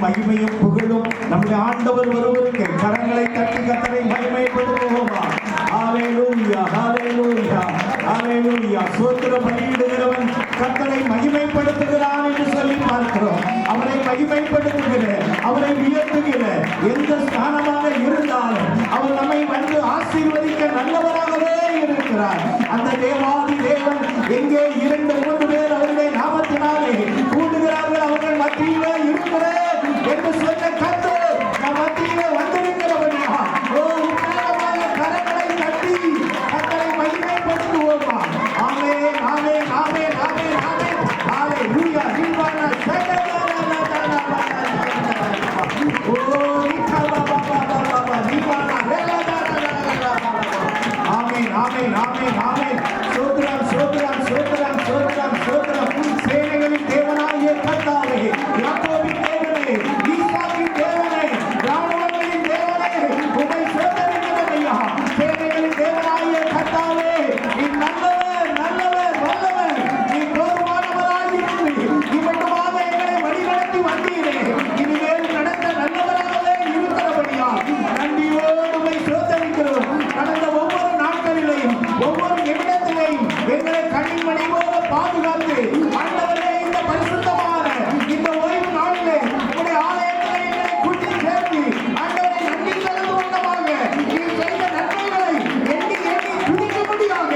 மகிமையும் புகழும் நம்முடைய ஆண்டவர் ஒருவருக்கு. கரங்களை தட்டி கர்த்தரை மகிமைப்படுத்துவோமா? ஹல்லேலூயா, ஹல்லேலூயா, ஹல்லேலூயா. ஸ்தோத்திர பலியிடுகிறவன் கர்த்தரை மகிமைப்படுத்துகிறான் என்று சொல்லி பார்க்கிறோம். அவரை மகிமைப்படுத்துகிற, அவரை உயர்த்துகிற எந்த ஸ்தானமாக இருந்தாலும் அவர் நம்மை வந்து ஆசீர்வதிக்க நல்லவராகவே இருக்கிறார். அந்த தேவாதி தேவன் எங்கே 2-3 பேர் அவருடைய நாமத்தினாலே கூடுகிறார்கள் அவர்கள் மத்தியிலே இருக்கிறேன் என்று சொன்ன கர்த்தர் நம் மத்தியிலே வந்திருக்கிறவனா? ஓ, உற்சாகமாக கரங்களை தட்டி கர்த்தரை மகிமைப்படுத்துவோமா? ஆமென், ஆமென், ஆமென், ஆமென், ஆமென். ஹல்லேலூயா. ஜீவான ஓ ஆமென், ஆமென், ஆமென், ஆமென். ஸ்தோத்திரம், ஸ்தோத்திரம், ஸ்தோத்திரம், ஸ்தோத்திரம், ஸ்தோத்திரம். சேனைகளின் தேவனாகிய கர்த்தாவே, யாக்கோபின் தேவனே, ஈசாக்கின் தேவனே, ராணுவங்களின் தேவனே, உம்மை ஸ்தோத்திரிக்கிறோம் ஐயா. சேனைகளின் தேவனாகிய கர்த்தாவே, நீ நல்லவர், நல்லவர், வல்லவர். நீ போதுமானவராயிருக்கிறீர். இவ்வளவாக எங்களை வழிநடத்தி வந்தீரே. இனிமேல் நடத்த நல்லவராகவே இருக்கிறபடியா நன்றியோடு உம்மை ஸ்தோத்திரிக்கிறோம். கடந்த ஒவ்வொரு நாட்களிலேயும் ஒவ்வொரு நிமிடத்திலேயும் எங்களை கண்ணின்மணி போல பாதுகாத்து ஆண்டவரே இந்த பரிசுத்தமான இந்த ஓய்வு நாளிலே உம்முடைய ஆலயத்திலே எங்களை கூட்டி சேர்த்து ஆண்டவரை நன்றி செலுத்துவதாக நீ செய்த நன்மைகளை எண்ணி எண்ணி துதிக்கும்படியாக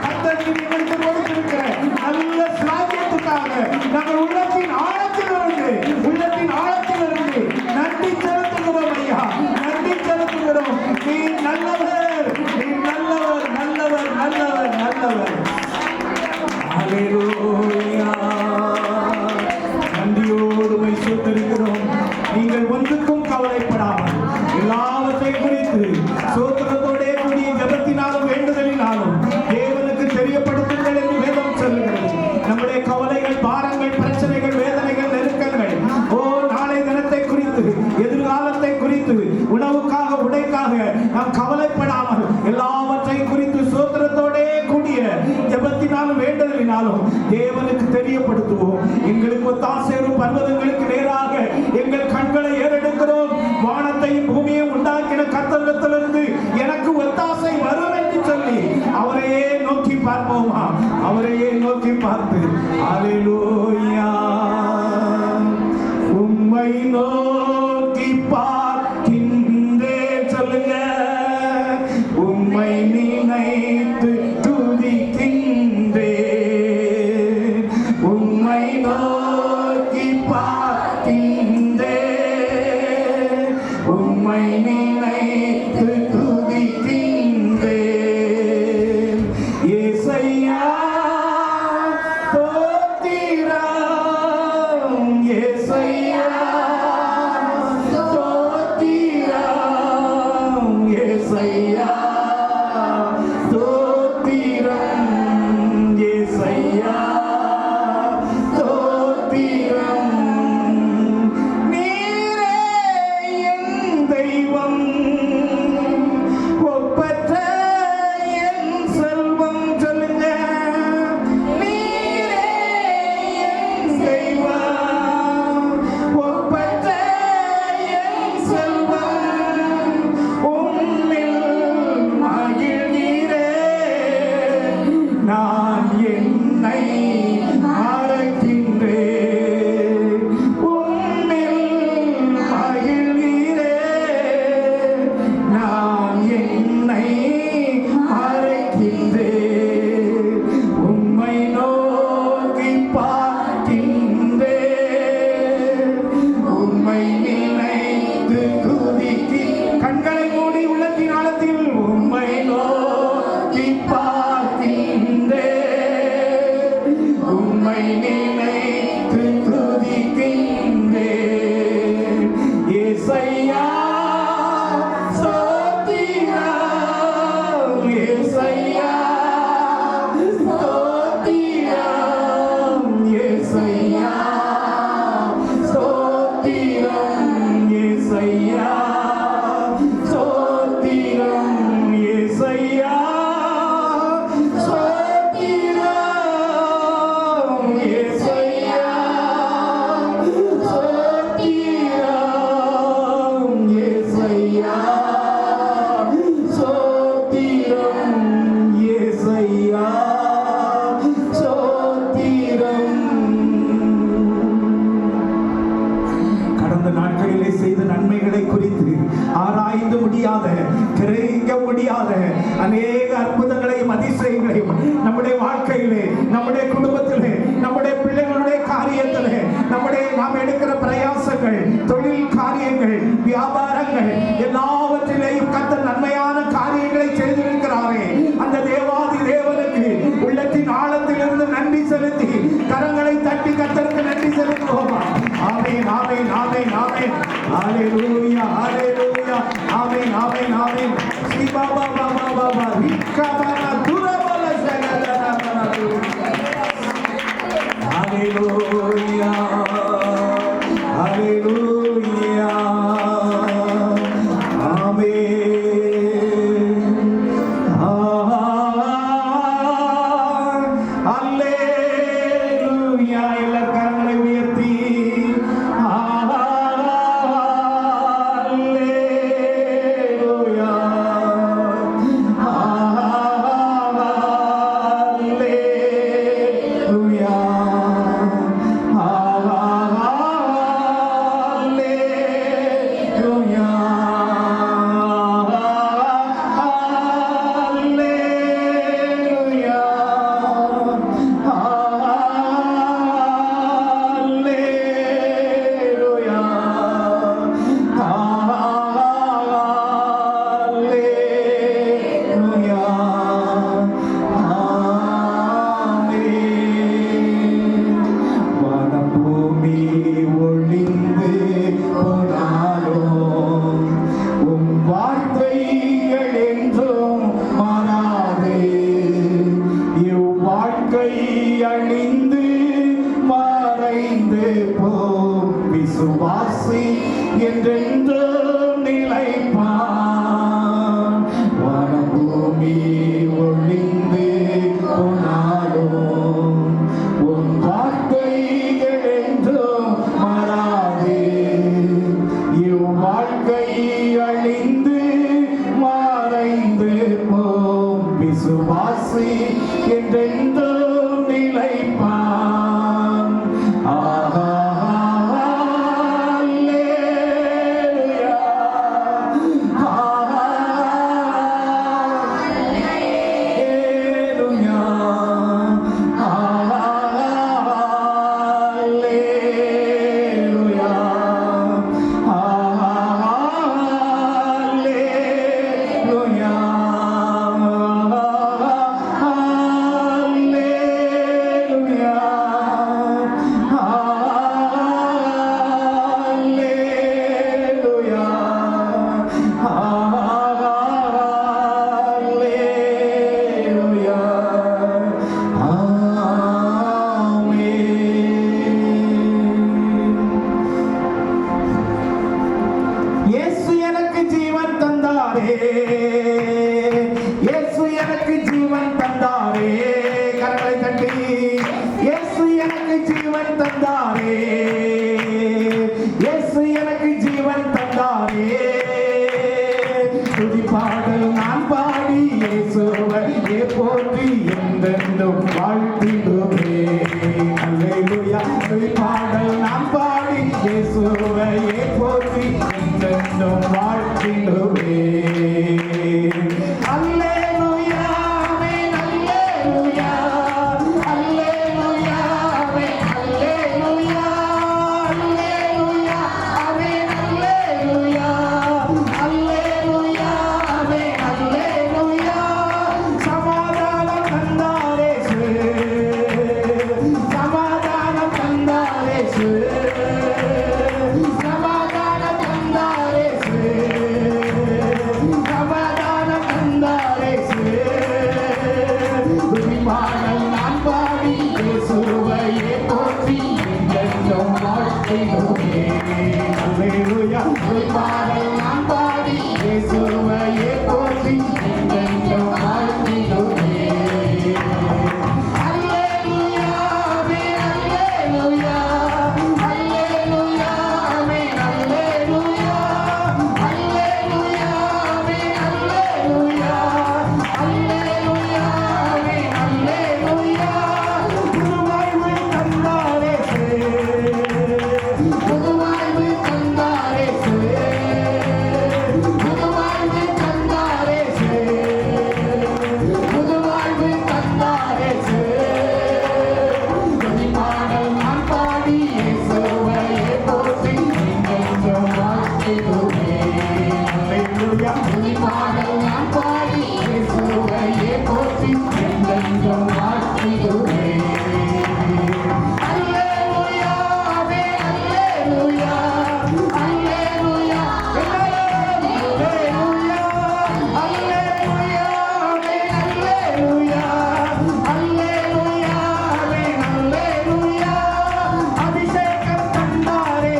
கர்த்தர் எங்களுக்கு கொடுத்திருக்கிற நல்ல சாத்தியத்துக்காக நாங்கள் உள்ளத்தின் ஆழத்திலிருந்து நன்றி செலுத்துகிறோம் ஐயா, நன்றி செலுத்துகிறோம். நீ நல்லவர், நீ நல்லவர், நல்லவர், நல்லவர், நல்லவர். ஹல்லேலூயா. நன்றியோடு உம்மை ஸ்தோத்திரிக்கிறோம். நீங்கள் ஒன்றுக்கும் கவலைப்படாமல் எல்லாவற்றை குறித்து ஸ்தோத்திரத்தோடே கூடிய ஜெபத்தினாலும் வேண்டுதலினாலும் தேவனுக்கு தெரியப்படுத்துங்கள் என்று வேதம் சொல்லுகிறது. நம்முடைய கவலைகள், பாரங்கள், பிரச்சனைகள், வேதனைகள், நெருக்கங்கள், ஓ நாளை தினத்தை குறித்து, எதிர்காலத்தை குறித்து, உணவுக்காக, உடைக்காக நாம் கவலைப்படாமல் எல்லாவற்றை குறித்து ஸ்தோத்திரத்தோடே கூடிய ஜெபத்தினாலும் வேண்டுதலினாலும் தேவனுக்கு தெரியப்படுத்துவோம். எங்களுக்கு ஒத்தாசேரும் பர்வதங்களுக்கு நேராக எங்கள் கண்களை ஏறெடுக்கிறோம். வானத்தையும் பூமியையும் உண்டாக்கின கர்த்தரிடத்திலிருந்து எனக்கு ஒத்தாசை வரும் என்று சொல்லி அவரையே நோக்கி பார்ப்போமா? அவரையே நோக்கி பார்த்து ஹல்லேலூயா. உம்மை நோக்கி பார்க்கின்றேன். சொல்லுங்க. உம்மை நினைத்து துதிக்கின்றேன். உம்மை நோக்கி பார்க்கின்றேன். உம்மை நினைத்து துதிக்கின்றேன். இயேசையா ஸ்தோத்திரம். இயேசையா ஸ்தோத்திரம். இயேசையா ஸ்தோத்திரம். இயேசையா ஸ்தோத்திரம். நீரே என் தெய்வம், ஒப்பற்ற என் செல்வம். சொல்லுங்க. நீரே என் தெய்வம், ஒப்பற்ற என் செல்வம். உம்மில் மகிழ்கிறேன். நான் என்னை மறக்கின்றேன். உம்மில் மகிழ்கிறேன். நான் என்னை மறக்கின்றேன். உம்மை நோக்கி பார்க்கின்றேன். உம்மை நினைத்து துதிக்கின்றேன். கண்களை மூடி உள்ளத்தின் ஆழத்தில் உம்மை நோக்கி பார்க்கின்றேன். உம்மை நினைத்து துதிக்கின்றேன். இயேசையா ஸ்தோத்திரம். இயேசையா ஸ்தோத்திரம். இயேசையா ஸ்தோத்திரம். இயேசையா ஸ்தோத்திரம். இயேசையா ஸ்தோத்திரம். இயேசையா ஸ்தோத்திரம். இயேசையா ஸ்தோத்திரம். இயேசையா ஸ்தோத்திரம். கடந்த நாட்களிலே செய்த நன்மைகளை குறித்து ஆராய்ந்து முடியாத, கிரகிக்க முடியாத அநேக அற்புதங்களையும் அதிசயங்களையும் நம்முடைய வாழ்க்கையிலே, நம்முடைய குடும்பத்திலே, நம்முடைய பிள்ளைகளுடைய காரியத்திலே, நாம் எடுக்கிற பிரயாசங்கள், தொழில் காரியங்கள், வியாபாரங்கள் எல்லாவற்றிலேயும் கர்த்தர் நன்மையான காரியங்களை செய்திருக்கிறாரே. அந்த தேவாதி தேவனுக்கு உள்ளத்தின் ஆழத்திலிருந்து நன்றி செலுத்தி கரங்களை தட்டி கர்த்தருக்கு நன்றி செலுத்துவோமா? ஆமென், ஆமென், ஆமென், ஆமென். ஹalleluya, ஹalleluya. ஆமென், ஆமென், ஆமென். ஸ்ரீ பாபா பாபா பாபா விக்கபன துரபல சகலன. ஹalleluya, ஹalleluya. ஆமென். ஹalleluya. எல்லா கரங்களை உயர்த்தி விசுவாசி என்றென்று நிலைப்பான். வானபூமி ஒளிந்து போனாலும் உன் வார்த்தைகள் என்றும் மாறாது. இவ்வாழ்க்கை அழிந்து மறைந்து போம். விசுவாசி என்றென்றும் நிலைப்பான். ஆஹா இயேசு எனக்கு ஜீவன் தந்தாரே. கரங்களை தட்டி இயேசு எனக்கு ஜீவன் தந்தாரே. இயேசு எனக்கு ஜீவன் தந்தாரே. துதி பாடல் நான் பாடி இயேசுவையே போற்றி என்றென்றும் வாழ்த்திடுவே. அல்லேலூயா. துதி பாடல் நான் பாடி இயேசுவையே போற்றி என்றென்றும் வாழ்த்திடுவே. அல்லேலூயா. ஆமென். அல்லேலூயா. அல்லேலூயா. ஆமென். அல்லேலூயா. அல்லேலூயா. ஆமென். அல்லேலூயா. அல்லேலூயா. ஆமென். அல்லேலூயா. சமாதானம் தந்தாரே சமாதானம் தந்தாரே சமாதானம் தந்தாரே சமாதானம் தந்தாரே. துதிபாடல் நான் பாடி இயேசுவையே போற்றி என்றென்றும் வாழ்த்திடுவே. அல்லேலூயா. துதிபாடல் நான் பாடி இயேசுவையே போற்றி என்றென்றும் வாழ்த்திடுவே. அல்லேலூயா. ஆமென். அல்லேலூயா. அல்லேலூயா. ஆமென். அல்லேலூயா. அல்லேலூயா. ஆமென். அல்லேலூயா. அல்லேலூயா. ஆமென். அல்லேலூயா. புதுவாழ்வு தந்தாரே புதுவாழ்வு தந்தாரே புதுவாழ்வு தந்தாரே புதுவாழ்வு தந்தாரே. துதிபாடல் நான் பாடி இயேசுவையே போற்றி என்றென்றும் வாழ்த்திடுவே. அல்லேலூயா. துதிபாடல் நான் பாடி இயேசுவையே போற்றி என்றென்றும் வாழ்த்திடுவே. அல்லேலூயா. ஆமென். அல்லேலூயா. அல்லேலூயா. அல்லேலூயா. அல்லேலூயா. ஆமென். அல்லேலூயா. அல்லேலூயா. ஆமென். அல்லேலூயா. அபிஷேகம் தந்தாரே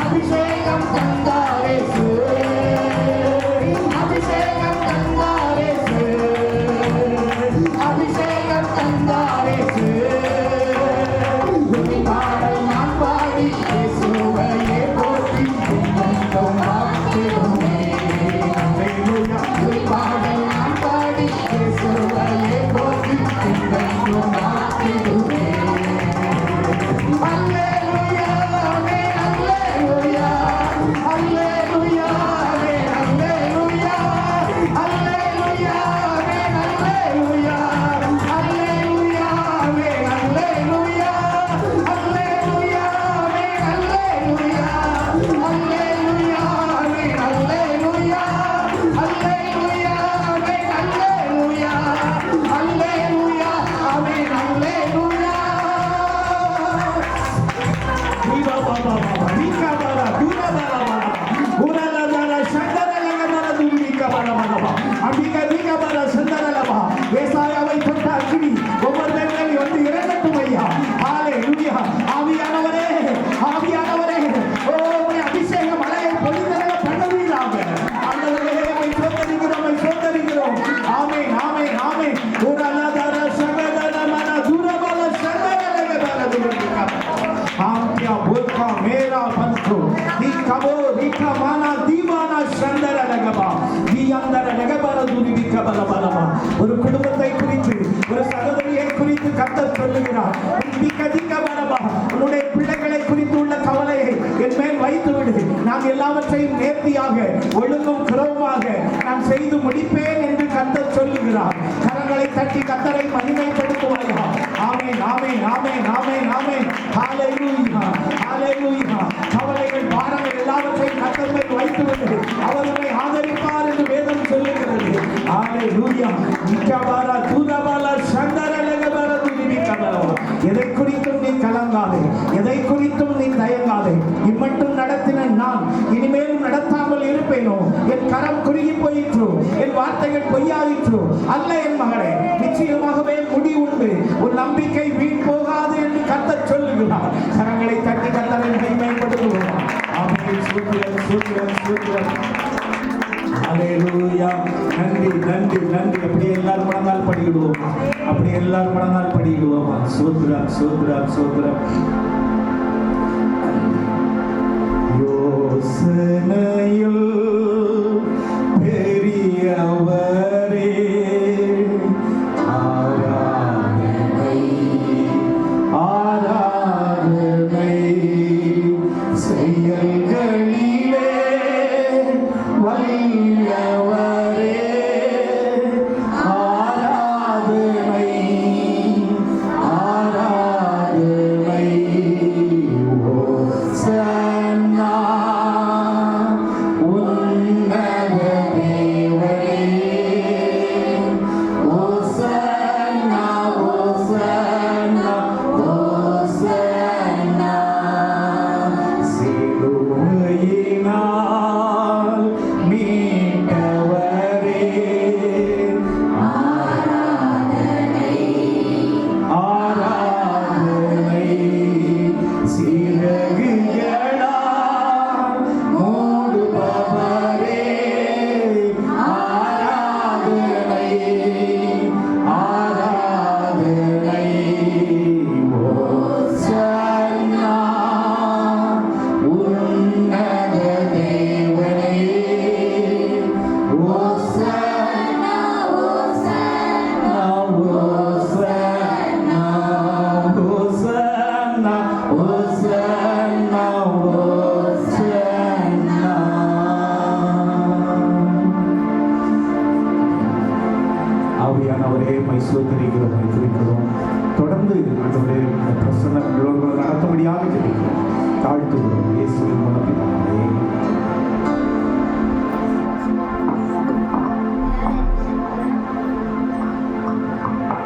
அபிஷேகம் தந்தாரே அபிஷேகம் தந்தாரே அபிஷேகம் தந்தாரே. துதிபாடல் நான் பாடி இயேசுவையே போற்றி என்றென்றும் வாழ்த்திடுவே. அல்லேலூயா. துதிபாடல் நான் பாடி இயேசுவையே போற்றி என்றென்றும் வாழ்த்திடுவே. அல்லேலூயா. ஆமென். அல்லேலூயா. அல்லேலூயா. ஆமென். அல்லேலூயா. அல்லேலூயா. ஆமென். அல்லேலூயா. அல்லேலூயா. ஆமென். அல்லேலூயா. அல்லேலூயா. ஆமென். அல்லேலூயா. அல்லேலூயா. ஆமென். அல்லேலூயா. அல்லேலூயா. ஆமென். அல்லேலூயா. அல்லேலூயா. ஆமென். அல்லேலூயா. Viva Baba Baba, Vika Baba, Dura Baba Baba, Urala Baba, Shandara Laga Baba, Durika Baba Baba, Ambika Vika Baba, Shandara Baba, Vesayavai தொட்ட அக்கினி ஒவ்வொரு பேர்களையும் வந்து இறங்கட்டும் ஐயா. ஹalleluya. ஆவியானவரே, ஆவியானவரே, ஓ உம்முடைய அபிஷேக மழையை பொழிந்தருள பண்ணுவீராக. ஆண்டவரே, உம்மை ஸ்தோத்திரிக்கிறோம், உம்மை ஸ்தோத்திரிக்கிறோம். ஆமென். ஆமென். ஆமென். உரலா தர சகதர மன துரபல சண்டர லக பல துரபிகா. ஆம்யா போல்கா மேரா பந்தோ திகபோ திகமானா தீவானா சண்டர லகபா தியந்தர லகபல துரபிகா பல பலமா. ஒரு குடும்பத்தை குறித்து, ஒரு சகோதரியை குறித்து கர்த்தர் சொல்லுகிறார். உன்னுடைய பிள்ளைகளை குறித்து உள்ள கவலையை என் மேல் வைத்து விடு. நான் எல்லாவற்றையும் நேர்த்தியாக ஒழுங்கும் கிரமமாக நான் செய்து முடிப்பேன் என்று கர்த்தர் சொல்லுகிறார். கரங்களை தட்டி கர்த்தரை மகிமைப்படுத்துவாயா. ஆமென். ஆமென். ஆமென். ஆமென். ஆமென். ஹalleluya. ஹalleluya. கவலைகள், பாரங்கள் எல்லாவற்றையும் கர்த்தர் மேல் வைத்து விடு. அவர் உன்னை ஆதரிப்பார் என்று வேதம் சொல்லுகிறது. ஹalleluya. நிக்கபாரா துரபாலா சண்டர லகபாரா துரிபிகபாரா. எதை குறித்தும் நீ கலங்காதே, எதை குறித்தும் நீ தயங்காதே. இம்மட்டும் நடத்தின நான் இனிமேலும் நடத்தாமல் இருப்பேனோ? என் கரம் குறுகி போயிற்று, என் வார்த்தைகள் பொய்யாயிற்று. அல்ல என் மகளே, நிச்சயமாகவே முடி உண்டு. உன் நம்பிக்கை வீண் போகாது என்று கர்த்தர் சொல்லுகிறார். கரங்களை தட்டி கர்த்தரை மகிமைப்படுத்துவோம். ஆமென். சூத்திரம், சூத்திரம், சூத்திரம். அல்லேலூயா. நன்றி நன்றி நன்றி. அப்படி எல்லாரும் மனதால் படிக்கிடுவோமா? அப்படி எல்லாரும் மனதால் படிக்கிடுவோமா? சோத்ரம் சோத்ரம் சோத்ரம். யோசனையில் பெரியவரே ஆராதனை ஆராதனை, செயல்களிலே வல்லவரே ஆராதனை ஆராதனை. ஓசன்னா உன்னத தேவனே, ஓசன்னா ஓசன்னா ஓசன்னா. சிலுவையினால் மீட்டவரே ஆராதனை ஆராதனை. சிறகுகளால் மூடுபவரே ஆராதனை ஆராதனை. ஓசன்னா உன்னத தேவனே, ஓசன்னா ஓசன்னா ஓசன்னா ஓசன்னா ஓசன்னா ஓசன்னா. ஆவியானவரே மை சோதரிக்கிறோம், மை துதிக்கிறோம். தொடர்ந்து ஆண்டவரே இந்த பிரசன்னம் நடத்தும்படியாக ஜெபிக்கிறோம், தாழ்த்துகிறோம். இயேசுவின் மூலம் பிதாவே.